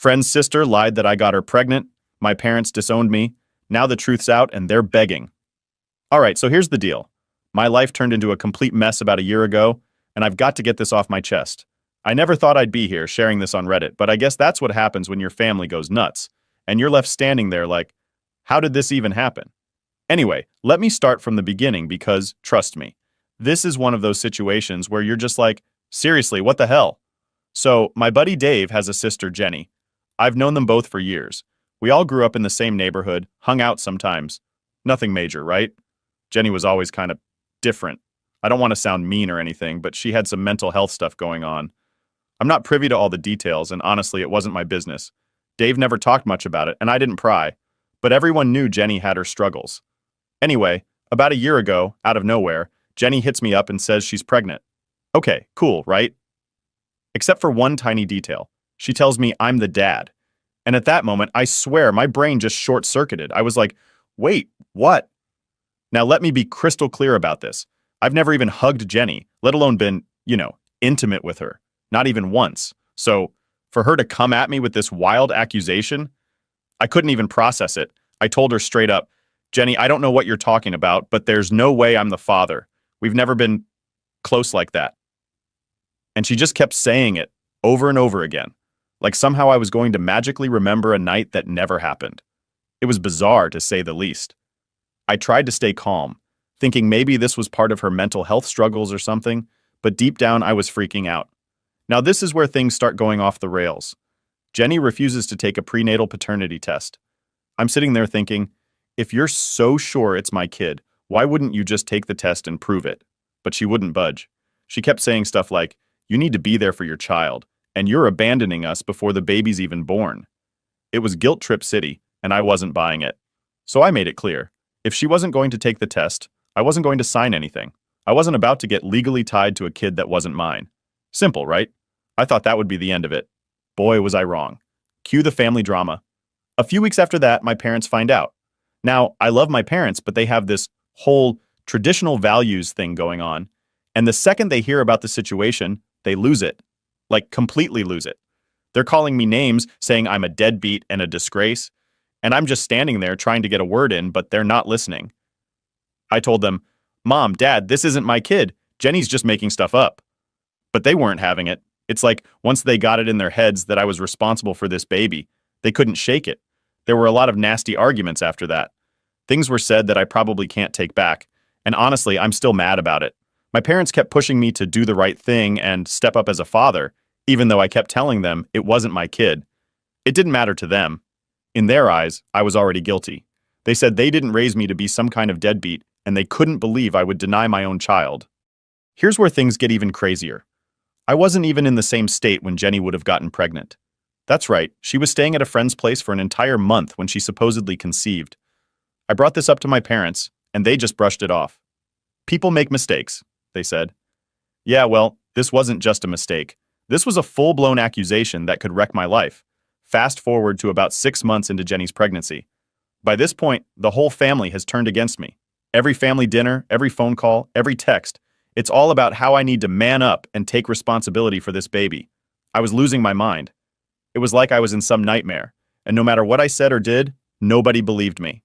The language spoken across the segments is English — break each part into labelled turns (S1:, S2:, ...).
S1: Friend's sister lied that I got her pregnant. My parents disowned me. Now the truth's out and they're begging. All right, so here's the deal. My life turned into a complete mess about a year ago, and I've got to get this off my chest. I never thought I'd be here sharing this on Reddit, but I guess that's what happens when your family goes nuts, and you're left standing there like, how did this even happen? Anyway, let me start from the beginning because, trust me, this is one of those situations where you're just like, seriously, what the hell? So, my buddy Dave has a sister, Jenny. I've known them both for years. We all grew up in the same neighborhood, hung out sometimes. Nothing major, right? Jenny was always kind of different. I don't want to sound mean or anything, but she had some mental health stuff going on. I'm not privy to all the details, and honestly, it wasn't my business. Dave never talked much about it, and I didn't pry. But everyone knew Jenny had her struggles. Anyway, about a year ago, out of nowhere, Jenny hits me up and says she's pregnant. Okay, cool, right? Except for one tiny detail. She tells me I'm the dad. And at that moment, I swear, my brain just short-circuited. I was like, wait, what? Now let me be crystal clear about this. I've never even hugged Jenny, let alone been, intimate with her. Not even once. So, for her to come at me with this wild accusation, I couldn't even process it. I told her straight up, Jenny, I don't know what you're talking about, but there's no way I'm the father. We've never been close like that. And she just kept saying it over and over again, like somehow I was going to magically remember a night that never happened. It was bizarre, to say the least. I tried to stay calm, thinking maybe this was part of her mental health struggles or something, but deep down I was freaking out. Now this is where things start going off the rails. Jenny refuses to take a prenatal paternity test. I'm sitting there thinking, if you're so sure it's my kid, why wouldn't you just take the test and prove it? But she wouldn't budge. She kept saying stuff like, you need to be there for your child, and you're abandoning us before the baby's even born. It was guilt trip city, and I wasn't buying it. So I made it clear. If she wasn't going to take the test, I wasn't going to sign anything. I wasn't about to get legally tied to a kid that wasn't mine. Simple, right? I thought that would be the end of it. Boy, was I wrong. Cue the family drama. A few weeks after that, my parents find out. Now, I love my parents, but they have this whole traditional values thing going on. And the second they hear about the situation, they lose it. Like, completely lose it. They're calling me names, saying I'm a deadbeat and a disgrace. And I'm just standing there trying to get a word in, but they're not listening. I told them, Mom, Dad, this isn't my kid. Jenny's just making stuff up. But they weren't having it. It's like, once they got it in their heads that I was responsible for this baby, they couldn't shake it. There were a lot of nasty arguments after that. Things were said that I probably can't take back. And honestly, I'm still mad about it. My parents kept pushing me to do the right thing and step up as a father, even though I kept telling them it wasn't my kid. It didn't matter to them. In their eyes, I was already guilty. They said they didn't raise me to be some kind of deadbeat, and they couldn't believe I would deny my own child. Here's where things get even crazier. I wasn't even in the same state when Jenny would have gotten pregnant. That's right, she was staying at a friend's place for an entire month when she supposedly conceived. I brought this up to my parents, and they just brushed it off. People make mistakes, they said. Yeah, well, this wasn't just a mistake. This was a full-blown accusation that could wreck my life. Fast forward to about 6 months into Jenny's pregnancy. By this point, the whole family has turned against me. Every family dinner, every phone call, every text, it's all about how I need to man up and take responsibility for this baby. I was losing my mind. It was like I was in some nightmare, and no matter what I said or did, nobody believed me.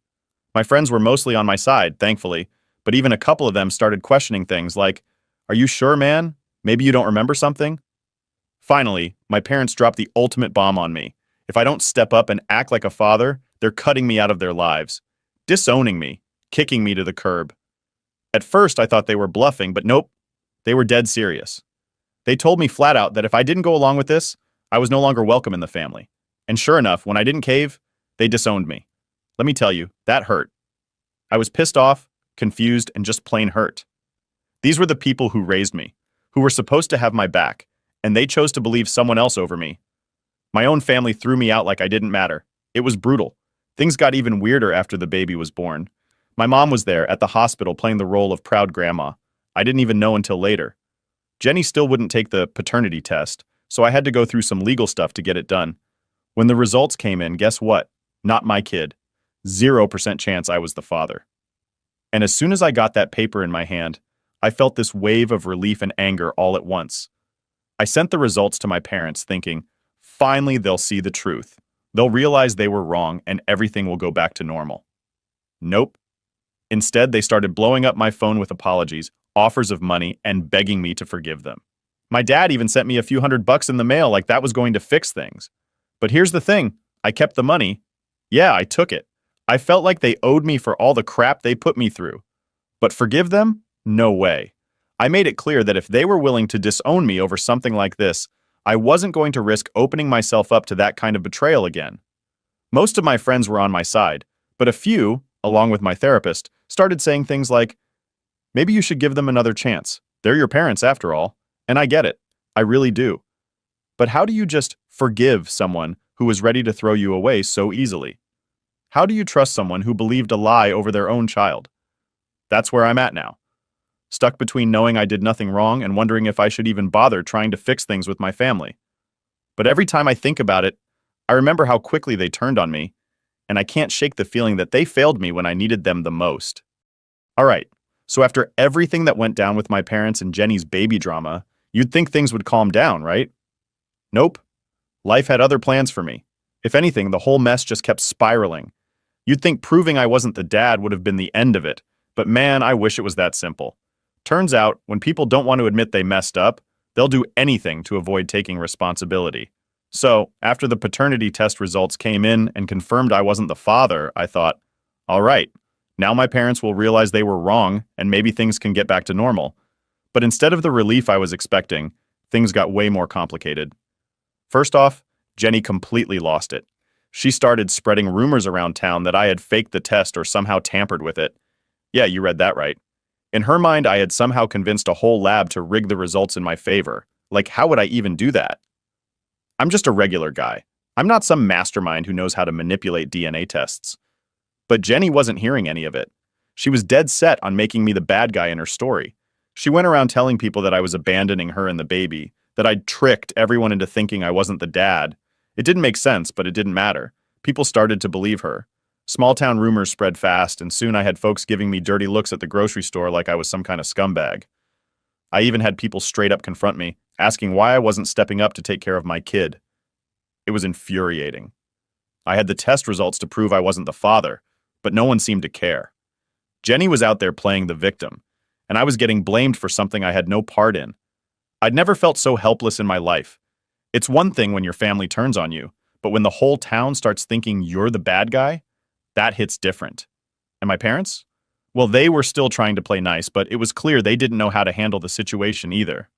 S1: My friends were mostly on my side, thankfully, but even a couple of them started questioning things like, are you sure, man? Maybe you don't remember something? Finally, my parents dropped the ultimate bomb on me. If I don't step up and act like a father, they're cutting me out of their lives, disowning me, kicking me to the curb. At first, I thought they were bluffing, but nope, they were dead serious. They told me flat out that if I didn't go along with this, I was no longer welcome in the family. And sure enough, when I didn't cave, they disowned me. Let me tell you, that hurt. I was pissed off, confused, and just plain hurt. These were the people who raised me, who were supposed to have my back, and they chose to believe someone else over me. My own family threw me out like I didn't matter. It was brutal. Things got even weirder after the baby was born. My mom was there at the hospital playing the role of proud grandma. I didn't even know until later. Jenny still wouldn't take the paternity test, so I had to go through some legal stuff to get it done. When the results came in, guess what? Not my kid. 0% chance I was the father. And as soon as I got that paper in my hand, I felt this wave of relief and anger all at once. I sent the results to my parents thinking, Finally, they'll see the truth. They'll realize they were wrong and everything will go back to normal. Nope. Instead, they started blowing up my phone with apologies, offers of money, and begging me to forgive them. My dad even sent me a few $100 in the mail like that was going to fix things. But here's the thing, I kept the money. Yeah, I took it. I felt like they owed me for all the crap they put me through. But forgive them? No way. I made it clear that if they were willing to disown me over something like this, I wasn't going to risk opening myself up to that kind of betrayal again. Most of my friends were on my side, but a few, along with my therapist, started saying things like, maybe you should give them another chance. They're your parents after all. And I get it. I really do. But how do you just forgive someone who was ready to throw you away so easily? How do you trust someone who believed a lie over their own child? That's where I'm at now. Stuck between knowing I did nothing wrong and wondering if I should even bother trying to fix things with my family. But every time I think about it, I remember how quickly they turned on me, and I can't shake the feeling that they failed me when I needed them the most. All right, so after everything that went down with my parents and Jenny's baby drama, you'd think things would calm down, right? Nope. Life had other plans for me. If anything, the whole mess just kept spiraling. You'd think proving I wasn't the dad would have been the end of it, but man, I wish it was that simple. Turns out, when people don't want to admit they messed up, they'll do anything to avoid taking responsibility. So, after the paternity test results came in and confirmed I wasn't the father, I thought, all right, now my parents will realize they were wrong and maybe things can get back to normal. But instead of the relief I was expecting, things got way more complicated. First off, Jenny completely lost it. She started spreading rumors around town that I had faked the test or somehow tampered with it. Yeah, you read that right. In her mind, I had somehow convinced a whole lab to rig the results in my favor. Like, how would I even do that? I'm just a regular guy. I'm not some mastermind who knows how to manipulate DNA tests. But Jenny wasn't hearing any of it. She was dead set on making me the bad guy in her story. She went around telling people that I was abandoning her and the baby, that I'd tricked everyone into thinking I wasn't the dad. It didn't make sense, but it didn't matter. People started to believe her. Small-town rumors spread fast, and soon I had folks giving me dirty looks at the grocery store like I was some kind of scumbag. I even had people straight up confront me, asking why I wasn't stepping up to take care of my kid. It was infuriating. I had the test results to prove I wasn't the father, but no one seemed to care. Jenny was out there playing the victim, and I was getting blamed for something I had no part in. I'd never felt so helpless in my life. It's one thing when your family turns on you, but when the whole town starts thinking you're the bad guy, that hits different. And my parents? Well, they were still trying to play nice, but it was clear they didn't know how to handle the situation either.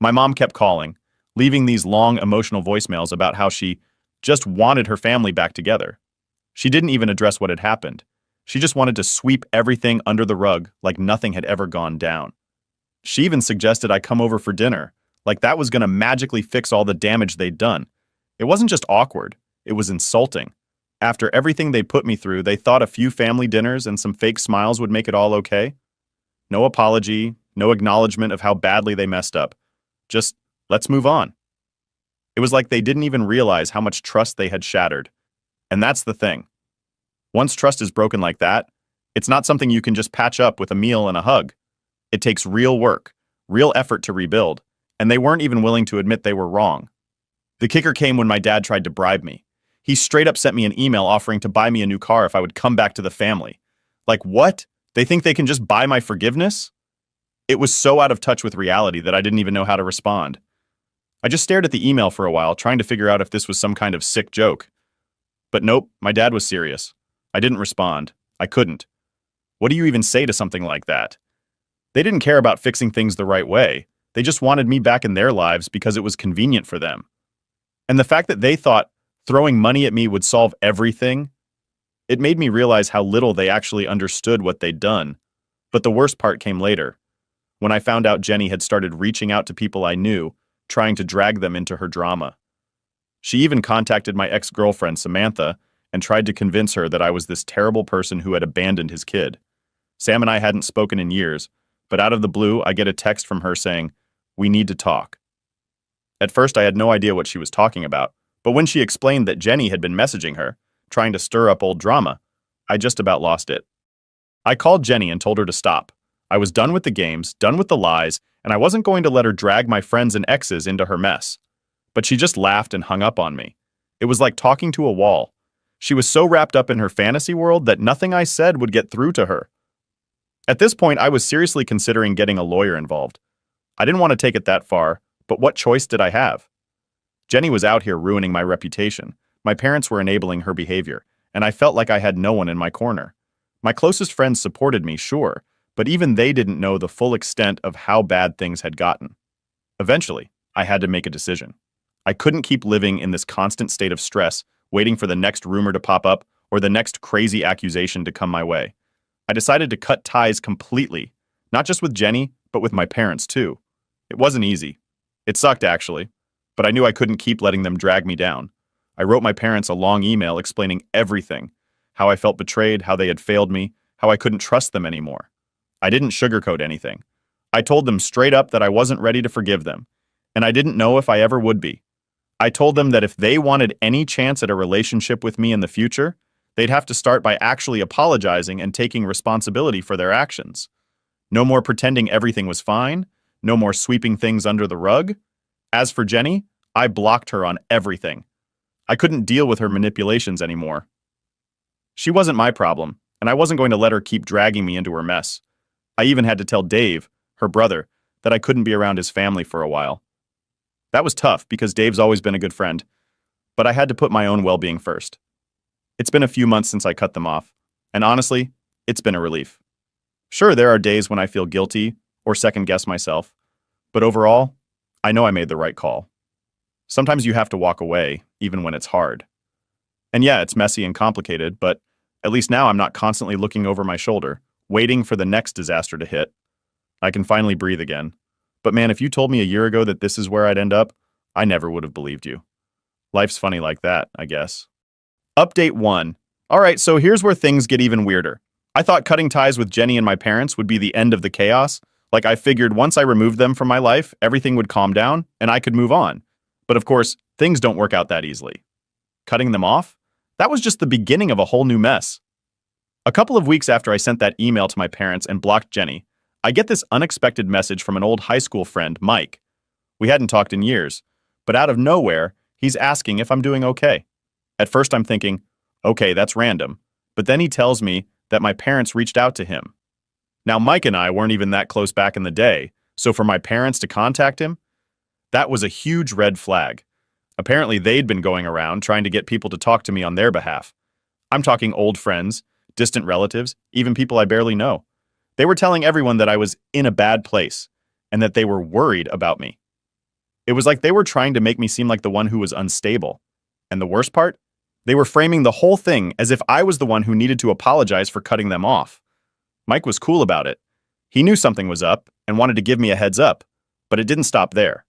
S1: My mom kept calling, leaving these long emotional voicemails about how she just wanted her family back together. She didn't even address what had happened. She just wanted to sweep everything under the rug like nothing had ever gone down. She even suggested I come over for dinner, like that was going to magically fix all the damage they'd done. It wasn't just awkward, it was insulting. After everything they put me through, they thought a few family dinners and some fake smiles would make it all okay. No apology, no acknowledgement of how badly they messed up. Just, let's move on. It was like they didn't even realize how much trust they had shattered. And that's the thing. Once trust is broken like that, it's not something you can just patch up with a meal and a hug. It takes real work, real effort to rebuild, and they weren't even willing to admit they were wrong. The kicker came when my dad tried to bribe me. He straight up sent me an email offering to buy me a new car if I would come back to the family. Like, what? They think they can just buy my forgiveness? It was so out of touch with reality that I didn't even know how to respond. I just stared at the email for a while, trying to figure out if this was some kind of sick joke. But nope, my dad was serious. I didn't respond. I couldn't. What do you even say to something like that? They didn't care about fixing things the right way. They just wanted me back in their lives because it was convenient for them. And the fact that they thought throwing money at me would solve everything, it made me realize how little they actually understood what they'd done. But the worst part came later, when I found out Jenny had started reaching out to people I knew, trying to drag them into her drama. She even contacted my ex-girlfriend, Samantha, and tried to convince her that I was this terrible person who had abandoned his kid. Sam and I hadn't spoken in years, but out of the blue, I get a text from her saying, "We need to talk." At first, I had no idea what she was talking about, but when she explained that Jenny had been messaging her, trying to stir up old drama, I just about lost it. I called Jenny and told her to stop. I was done with the games, done with the lies, and I wasn't going to let her drag my friends and exes into her mess. But she just laughed and hung up on me. It was like talking to a wall. She was so wrapped up in her fantasy world that nothing I said would get through to her. At this point, I was seriously considering getting a lawyer involved. I didn't want to take it that far, but what choice did I have? Jenny was out here ruining my reputation. My parents were enabling her behavior, and I felt like I had no one in my corner. My closest friends supported me, sure, but even they didn't know the full extent of how bad things had gotten. Eventually, I had to make a decision. I couldn't keep living in this constant state of stress, waiting for the next rumor to pop up or the next crazy accusation to come my way. I decided to cut ties completely, not just with Jenny, but with my parents too. It wasn't easy. It sucked, actually, but I knew I couldn't keep letting them drag me down. I wrote my parents a long email explaining everything, how I felt betrayed, how they had failed me, how I couldn't trust them anymore. I didn't sugarcoat anything. I told them straight up that I wasn't ready to forgive them, and I didn't know if I ever would be. I told them that if they wanted any chance at a relationship with me in the future, they'd have to start by actually apologizing and taking responsibility for their actions. No more pretending everything was fine, no more sweeping things under the rug. As for Jenny, I blocked her on everything. I couldn't deal with her manipulations anymore. She wasn't my problem, and I wasn't going to let her keep dragging me into her mess. I even had to tell Dave, her brother, that I couldn't be around his family for a while. That was tough because Dave's always been a good friend, but I had to put my own well-being first. It's been a few months since I cut them off, and honestly, it's been a relief. Sure, there are days when I feel guilty or second-guess myself, but overall, I know I made the right call. Sometimes you have to walk away, even when it's hard. And yeah, it's messy and complicated, but at least now I'm not constantly looking over my shoulder, waiting for the next disaster to hit. I can finally breathe again. But man, if you told me a year ago that this is where I'd end up, I never would have believed you. Life's funny like that, I guess. Update 1. Alright, so here's where things get even weirder. I thought cutting ties with Jenny and my parents would be the end of the chaos. Like I figured once I removed them from my life, everything would calm down and I could move on. But of course, things don't work out that easily. Cutting them off? That was just the beginning of a whole new mess. A couple of weeks after I sent that email to my parents and blocked Jenny, I get this unexpected message from an old high school friend, Mike. We hadn't talked in years, but out of nowhere, he's asking if I'm doing okay. At first I'm thinking, okay, that's random, but then he tells me that my parents reached out to him. Now Mike and I weren't even that close back in the day, so for my parents to contact him, that was a huge red flag. Apparently they'd been going around trying to get people to talk to me on their behalf. I'm talking old friends, distant relatives, even people I barely know. They were telling everyone that I was in a bad place and that they were worried about me. It was like they were trying to make me seem like the one who was unstable. And the worst part? They were framing the whole thing as if I was the one who needed to apologize for cutting them off. Mike was cool about it. He knew something was up and wanted to give me a heads up, but it didn't stop there.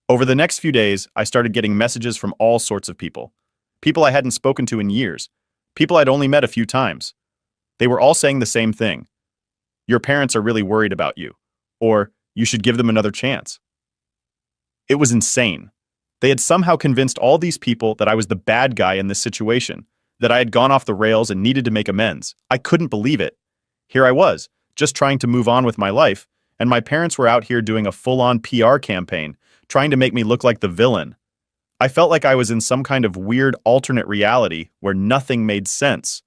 S1: Over the next few days, I started getting messages from all sorts of people. People I hadn't spoken to in years. People I'd only met a few times. They were all saying the same thing. Your parents are really worried about you. Or, you should give them another chance. It was insane. They had somehow convinced all these people that I was the bad guy in this situation, that I had gone off the rails and needed to make amends. I couldn't believe it. Here I was, just trying to move on with my life, and my parents were out here doing a full-on PR campaign, trying to make me look like the villain. I felt like I was in some kind of weird alternate reality where nothing made sense.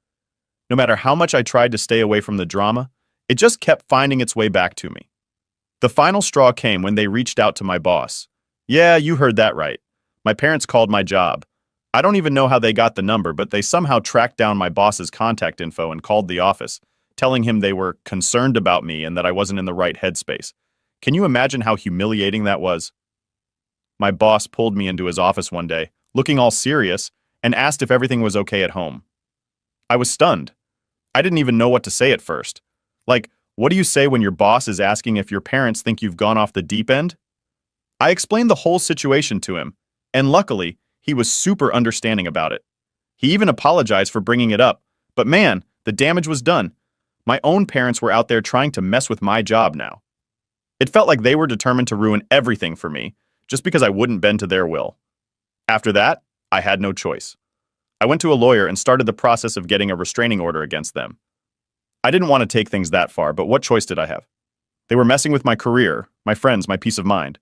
S1: No matter how much I tried to stay away from the drama, it just kept finding its way back to me. The final straw came when they reached out to my boss. Yeah, you heard that right. My parents called my job. I don't even know how they got the number, but they somehow tracked down my boss's contact info and called the office, telling him they were concerned about me and that I wasn't in the right headspace. Can you imagine how humiliating that was? My boss pulled me into his office one day, looking all serious, and asked if everything was okay at home. I was stunned. I didn't even know what to say at first. Like, what do you say when your boss is asking if your parents think you've gone off the deep end? I explained the whole situation to him, and luckily, he was super understanding about it. He even apologized for bringing it up, but man, the damage was done. My own parents were out there trying to mess with my job now. It felt like they were determined to ruin everything for me, just because I wouldn't bend to their will. After that, I had no choice. I went to a lawyer and started the process of getting a restraining order against them. I didn't want to take things that far, but what choice did I have? They were messing with my career, my friends, my peace of mind.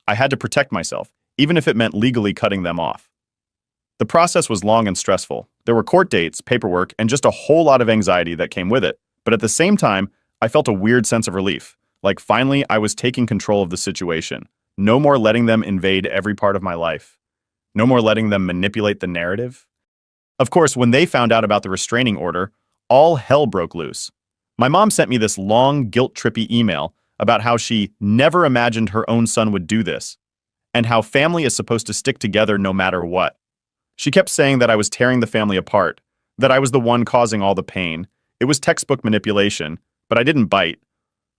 S1: I had to protect myself, even if it meant legally cutting them off. The process was long and stressful. There were court dates, paperwork, and just a whole lot of anxiety that came with it. But at the same time, I felt a weird sense of relief. Like finally, I was taking control of the situation. No more letting them invade every part of my life. No more letting them manipulate the narrative. Of course, when they found out about the restraining order, all hell broke loose. My mom sent me this long, guilt-trippy email about how she never imagined her own son would do this, and how family is supposed to stick together no matter what. She kept saying that I was tearing the family apart, that I was the one causing all the pain. It was textbook manipulation, but I didn't bite.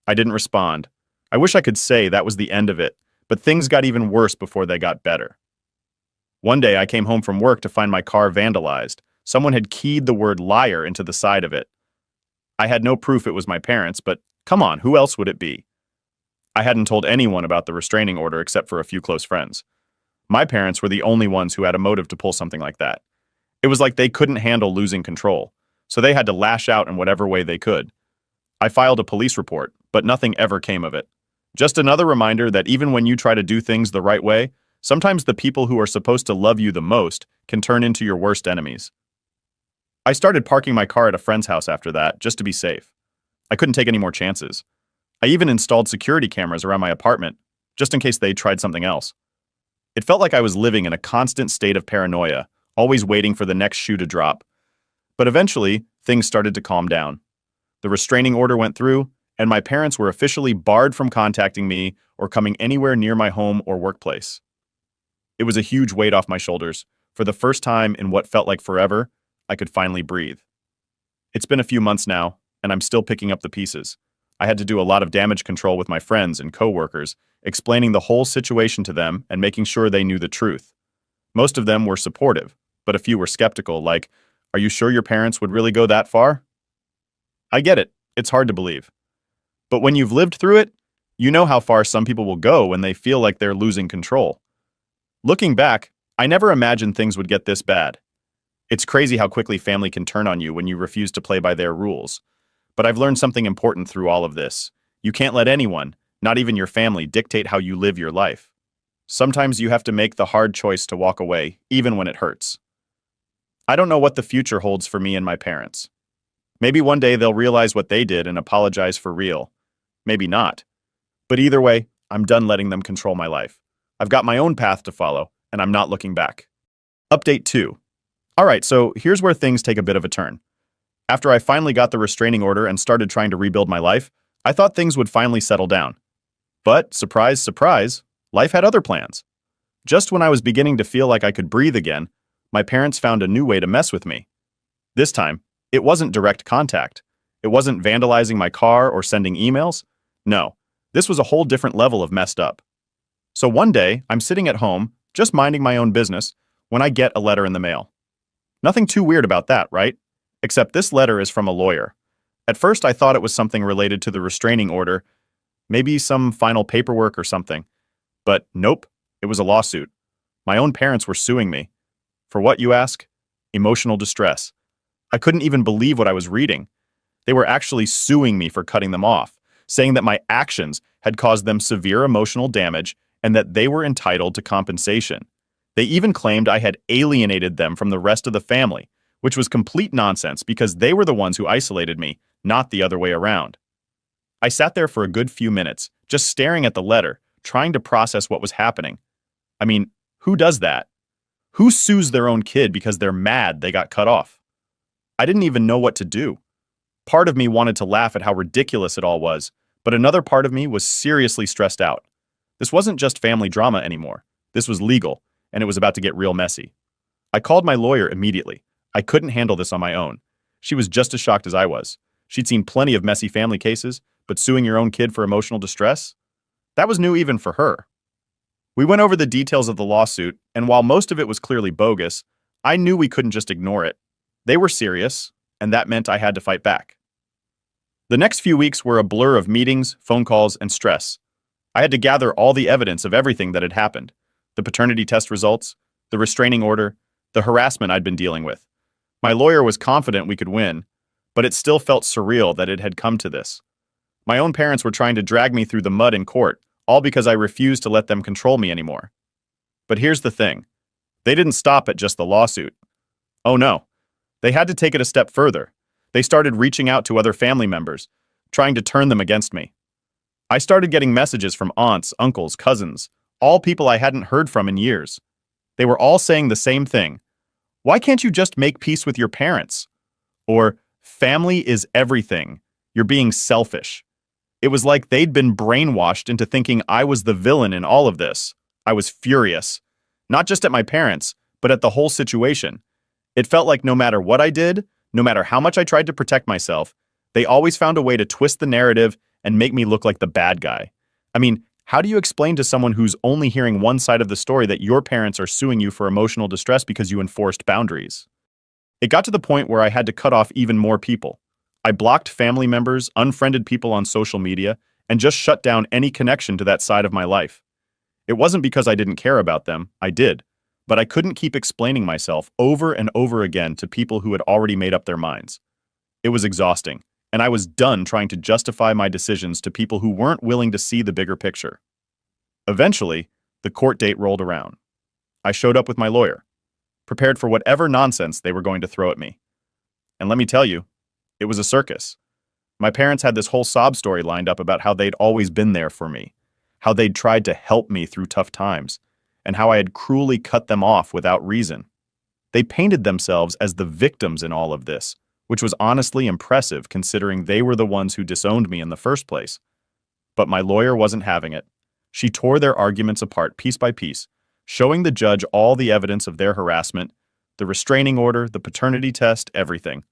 S1: I didn't respond. I wish I could say that was the end of it, but things got even worse before they got better. One day I came home from work to find my car vandalized. Someone had keyed the word liar into the side of it. I had no proof it was my parents, but come on, who else would it be? I hadn't told anyone about the restraining order except for a few close friends. My parents were the only ones who had a motive to pull something like that. It was like they couldn't handle losing control, so they had to lash out in whatever way they could. I filed a police report, but nothing ever came of it. Just another reminder that even when you try to do things the right way, sometimes the people who are supposed to love you the most can turn into your worst enemies. I started parking my car at a friend's house after that, just to be safe. I couldn't take any more chances. I even installed security cameras around my apartment, just in case they tried something else. It felt like I was living in a constant state of paranoia, always waiting for the next shoe to drop. But eventually, things started to calm down. The restraining order went through, and my parents were officially barred from contacting me or coming anywhere near my home or workplace. It was a huge weight off my shoulders. For the first time in what felt like forever, I could finally breathe. It's been a few months now, and I'm still picking up the pieces. I had to do a lot of damage control with my friends and coworkers, explaining the whole situation to them and making sure they knew the truth. Most of them were supportive, but a few were skeptical, like, "Are you sure your parents would really go that far?" I get it. It's hard to believe. But when you've lived through it, you know how far some people will go when they feel like they're losing control. Looking back, I never imagined things would get this bad. It's crazy how quickly family can turn on you when you refuse to play by their rules. But I've learned something important through all of this. You can't let anyone, not even your family, dictate how you live your life. Sometimes you have to make the hard choice to walk away, even when it hurts. I don't know what the future holds for me and my parents. Maybe one day they'll realize what they did and apologize for real. Maybe not. But either way, I'm done letting them control my life. I've got my own path to follow, and I'm not looking back. Update 2. Alright, so here's where things take a bit of a turn. After I finally got the restraining order and started trying to rebuild my life, I thought things would finally settle down. But, surprise, surprise, life had other plans. Just when I was beginning to feel like I could breathe again, my parents found a new way to mess with me. This time, it wasn't direct contact. It wasn't vandalizing my car or sending emails. No, this was a whole different level of messed up. So one day, I'm sitting at home, just minding my own business, when I get a letter in the mail. Nothing too weird about that, right? Except this letter is from a lawyer. At first, I thought it was something related to the restraining order, maybe some final paperwork or something. But nope, it was a lawsuit. My own parents were suing me. For what, you ask? Emotional distress. I couldn't even believe what I was reading. They were actually suing me for cutting them off, saying that my actions had caused them severe emotional damage and that they were entitled to compensation. They even claimed I had alienated them from the rest of the family, which was complete nonsense because they were the ones who isolated me, not the other way around. I sat there for a good few minutes, just staring at the letter, trying to process what was happening. I mean, who does that? Who sues their own kid because they're mad they got cut off? I didn't even know what to do. Part of me wanted to laugh at how ridiculous it all was, but another part of me was seriously stressed out. This wasn't just family drama anymore. This was legal, and it was about to get real messy. I called my lawyer immediately. I couldn't handle this on my own. She was just as shocked as I was. She'd seen plenty of messy family cases, but suing your own kid for emotional distress? That was new even for her. We went over the details of the lawsuit, and while most of it was clearly bogus, I knew we couldn't just ignore it. They were serious, and that meant I had to fight back. The next few weeks were a blur of meetings, phone calls, and stress. I had to gather all the evidence of everything that had happened. The paternity test results, the restraining order, the harassment I'd been dealing with. My lawyer was confident we could win, but it still felt surreal that it had come to this. My own parents were trying to drag me through the mud in court, all because I refused to let them control me anymore. But here's the thing. They didn't stop at just the lawsuit. Oh no. They had to take it a step further. They started reaching out to other family members, trying to turn them against me. I started getting messages from aunts, uncles, cousins, all people I hadn't heard from in years. They were all saying the same thing. Why can't you just make peace with your parents? Or, family is everything. You're being selfish. It was like they'd been brainwashed into thinking I was the villain in all of this. I was furious. Not just at my parents, but at the whole situation. It felt like no matter what I did, no matter how much I tried to protect myself, they always found a way to twist the narrative and make me look like the bad guy. I mean, how do you explain to someone who's only hearing one side of the story that your parents are suing you for emotional distress because you enforced boundaries? It got to the point where I had to cut off even more people. I blocked family members, unfriended people on social media, and just shut down any connection to that side of my life. It wasn't because I didn't care about them, I did, but I couldn't keep explaining myself over and over again to people who had already made up their minds. It was exhausting, and I was done trying to justify my decisions to people who weren't willing to see the bigger picture. Eventually, the court date rolled around. I showed up with my lawyer, prepared for whatever nonsense they were going to throw at me. And let me tell you, it was a circus. My parents had this whole sob story lined up about how they'd always been there for me, how they'd tried to help me through tough times, and how I had cruelly cut them off without reason. They painted themselves as the victims in all of this, which was honestly impressive considering they were the ones who disowned me in the first place. But my lawyer wasn't having it. She tore their arguments apart piece by piece, showing the judge all the evidence of their harassment, the restraining order, the paternity test, everything.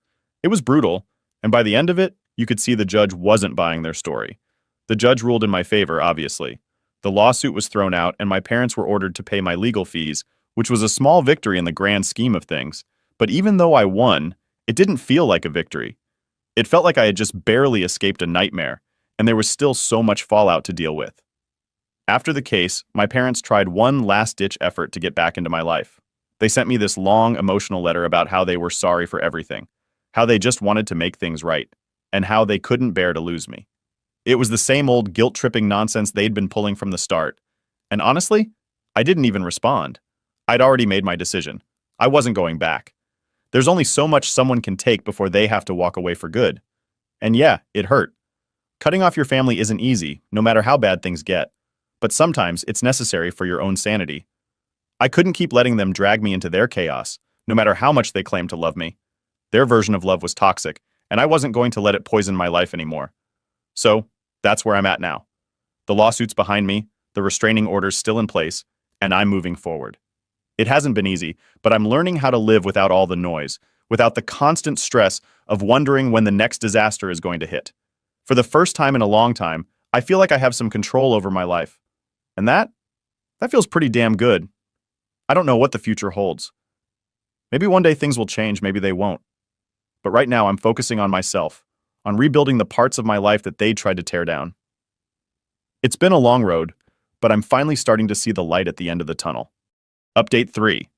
S1: It was brutal, and by the end of it, you could see the judge wasn't buying their story. The judge ruled in my favor, obviously. The lawsuit was thrown out, and my parents were ordered to pay my legal fees, which was a small victory in the grand scheme of things. But even though I won, it didn't feel like a victory. It felt like I had just barely escaped a nightmare, and there was still so much fallout to deal with. After the case, my parents tried one last-ditch effort to get back into my life. They sent me this long, emotional letter about how they were sorry for everything, how they just wanted to make things right, and how they couldn't bear to lose me. It was the same old guilt-tripping nonsense they'd been pulling from the start. And honestly, I didn't even respond. I'd already made my decision. I wasn't going back. There's only so much someone can take before they have to walk away for good. And yeah, it hurt. Cutting off your family isn't easy, no matter how bad things get. But sometimes it's necessary for your own sanity. I couldn't keep letting them drag me into their chaos, no matter how much they claimed to love me. Their version of love was toxic, and I wasn't going to let it poison my life anymore. So, that's where I'm at now. The lawsuit's behind me, the restraining order's still in place, and I'm moving forward. It hasn't been easy, but I'm learning how to live without all the noise, without the constant stress of wondering when the next disaster is going to hit. For the first time in a long time, I feel like I have some control over my life. And that feels pretty damn good. I don't know what the future holds. Maybe one day things will change, maybe they won't. But right now I'm focusing on myself, on rebuilding the parts of my life that they tried to tear down. It's been a long road, but I'm finally starting to see the light at the end of the tunnel. Update 3.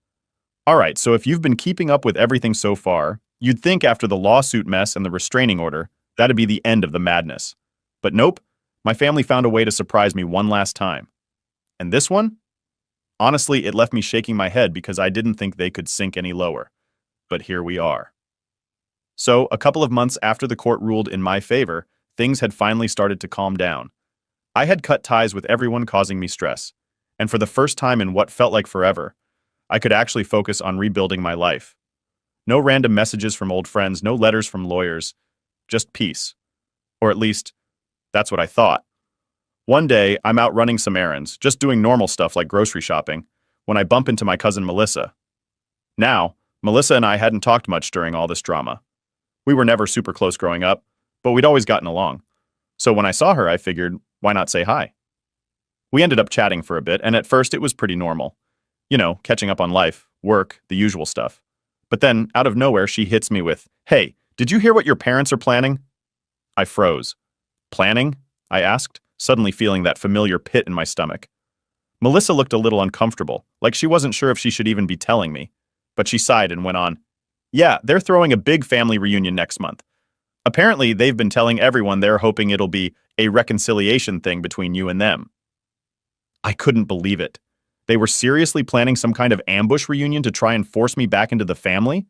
S1: Alright, so if you've been keeping up with everything so far, you'd think after the lawsuit mess and the restraining order, that'd be the end of the madness. But nope, my family found a way to surprise me one last time. And this one? Honestly, it left me shaking my head because I didn't think they could sink any lower. But here we are. So, a couple of months after the court ruled in my favor, things had finally started to calm down. I had cut ties with everyone causing me stress, and for the first time in what felt like forever, I could actually focus on rebuilding my life. No random messages from old friends, no letters from lawyers, just peace. Or at least, that's what I thought. One day, I'm out running some errands, just doing normal stuff like grocery shopping, when I bump into my cousin Melissa. Now, Melissa and I hadn't talked much during all this drama. We were never super close growing up, but we'd always gotten along. So when I saw her, I figured, why not say hi? We ended up chatting for a bit, and at first it was pretty normal. You know, catching up on life, work, the usual stuff. But then, out of nowhere, she hits me with, "Hey, did you hear what your parents are planning?" I froze. Planning? I asked, suddenly feeling that familiar pit in my stomach. Melissa looked a little uncomfortable, like she wasn't sure if she should even be telling me. But she sighed and went on, "Yeah, they're throwing a big family reunion next month. Apparently, they've been telling everyone they're hoping it'll be a reconciliation thing between you and them." I couldn't believe it. They were seriously planning some kind of ambush reunion to try and force me back into the family?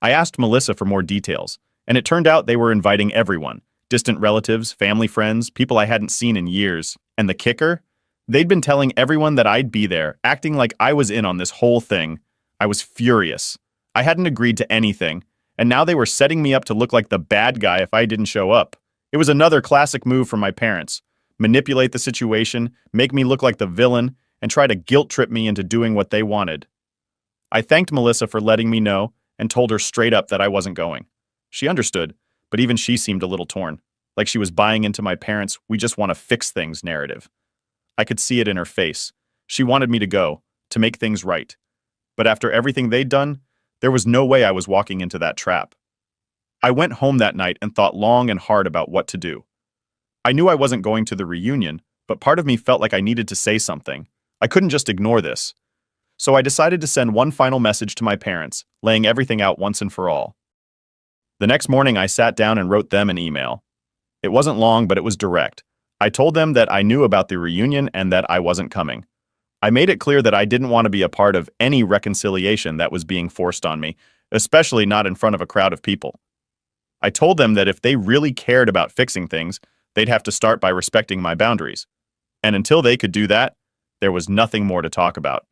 S1: I asked Melissa for more details, and it turned out they were inviting everyone. Distant relatives, family friends, people I hadn't seen in years. And the kicker? They'd been telling everyone that I'd be there, acting like I was in on this whole thing. I was furious. I hadn't agreed to anything, and now they were setting me up to look like the bad guy if I didn't show up. It was another classic move from my parents. Manipulate the situation, make me look like the villain, and try to guilt trip me into doing what they wanted. I thanked Melissa for letting me know and told her straight up that I wasn't going. She understood, but even she seemed a little torn, like she was buying into my parents' "we just want to fix things" narrative. I could see it in her face. She wanted me to go, to make things right. But after everything they'd done, there was no way I was walking into that trap. I went home that night and thought long and hard about what to do. I knew I wasn't going to the reunion, but part of me felt like I needed to say something. I couldn't just ignore this. So I decided to send one final message to my parents, laying everything out once and for all. The next morning, I sat down and wrote them an email. It wasn't long, but it was direct. I told them that I knew about the reunion and that I wasn't coming. I made it clear that I didn't want to be a part of any reconciliation that was being forced on me, especially not in front of a crowd of people. I told them that if they really cared about fixing things, they'd have to start by respecting my boundaries. And until they could do that, there was nothing more to talk about.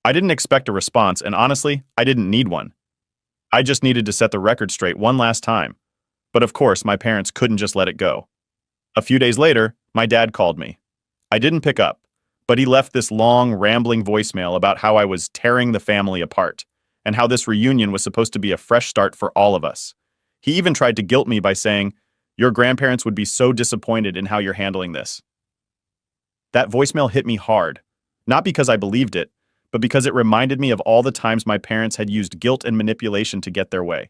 S1: I didn't expect a response, and honestly, I didn't need one. I just needed to set the record straight one last time. But of course, my parents couldn't just let it go. A few days later, my dad called me. I didn't pick up, but he left this long, rambling voicemail about how I was tearing the family apart, and how this reunion was supposed to be a fresh start for all of us. He even tried to guilt me by saying, "Your grandparents would be so disappointed in how you're handling this." That voicemail hit me hard, not because I believed it, but because it reminded me of all the times my parents had used guilt and manipulation to get their way.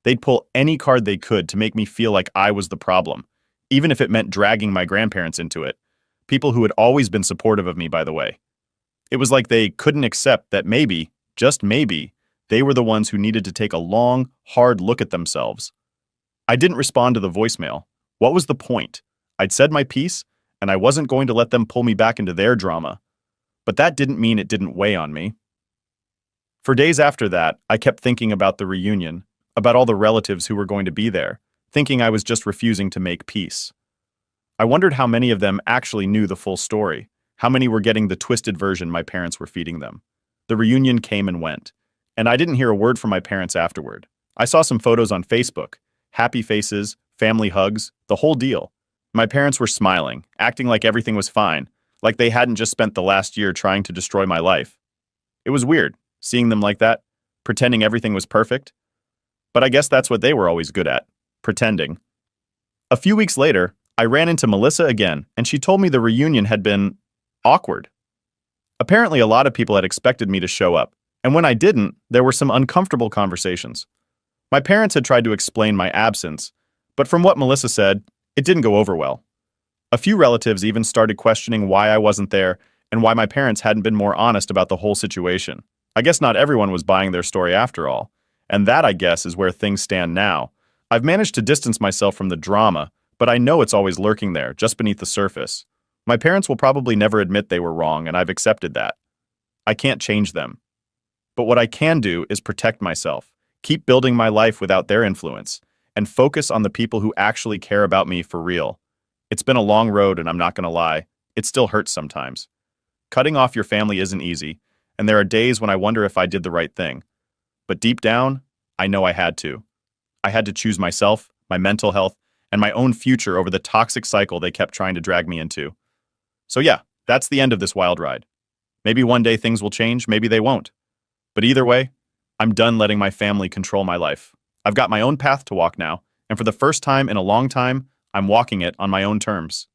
S1: They'd pull any card they could to make me feel like I was the problem, even if it meant dragging my grandparents into it. People who had always been supportive of me, by the way. It was like they couldn't accept that maybe, just maybe, they were the ones who needed to take a long, hard look at themselves. I didn't respond to the voicemail. What was the point? I'd said my piece, and I wasn't going to let them pull me back into their drama. But that didn't mean it didn't weigh on me. For days after that, I kept thinking about the reunion, about all the relatives who were going to be there, thinking I was just refusing to make peace. I wondered how many of them actually knew the full story, how many were getting the twisted version my parents were feeding them. The reunion came and went, and I didn't hear a word from my parents afterward. I saw some photos on Facebook, happy faces, family hugs, the whole deal. My parents were smiling, acting like everything was fine, like they hadn't just spent the last year trying to destroy my life. It was weird, seeing them like that, pretending everything was perfect. But I guess that's what they were always good at, pretending. A few weeks later, I ran into Melissa again, and she told me the reunion had been awkward. Apparently, a lot of people had expected me to show up, and when I didn't, there were some uncomfortable conversations. My parents had tried to explain my absence, but from what Melissa said, it didn't go over well. A few relatives even started questioning why I wasn't there and why my parents hadn't been more honest about the whole situation. I guess not everyone was buying their story after all, and that, I guess, is where things stand now. I've managed to distance myself from the drama, but I know it's always lurking there, just beneath the surface. My parents will probably never admit they were wrong, and I've accepted that. I can't change them. But what I can do is protect myself, keep building my life without their influence, and focus on the people who actually care about me for real. It's been a long road, and I'm not gonna lie, it still hurts sometimes. Cutting off your family isn't easy, and there are days when I wonder if I did the right thing. But deep down, I know I had to. I had to choose myself, my mental health, and my own future over the toxic cycle they kept trying to drag me into. So yeah, that's the end of this wild ride. Maybe one day things will change, maybe they won't. But either way, I'm done letting my family control my life. I've got my own path to walk now, and for the first time in a long time, I'm walking it on my own terms.